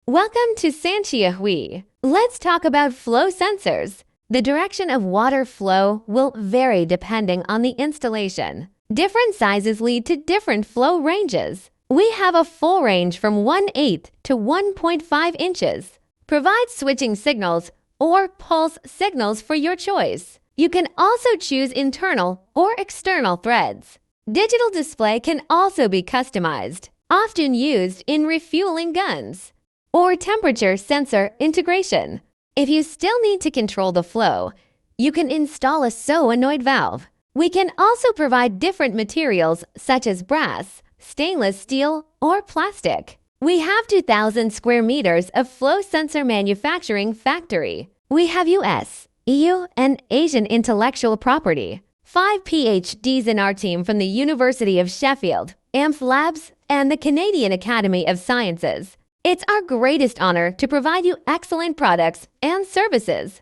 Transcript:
Welcome to SANQIAOHUI. Let's talk about flow sensors. The direction of water flow will vary depending on the installation. Different sizes lead to different flow ranges. We have a full range from 1/8 to 1.5 inches. Provide switching signals or pulse signals for your choice. You can also choose internal or external threads. Digital display can also be customized, often used in refueling guns, or temperature sensor integration. If you still need to control the flow, you can install a solenoid valve. We can also provide different materials such as brass, stainless steel, or plastic. We have 2,000 square meters of flow sensor manufacturing factory. We have US, EU, and Asian intellectual property. 5 PhDs in our team from the University of Sheffield, AMF Labs, and the Canadian Academy of Sciences. It's our greatest honor to provide you excellent products and services.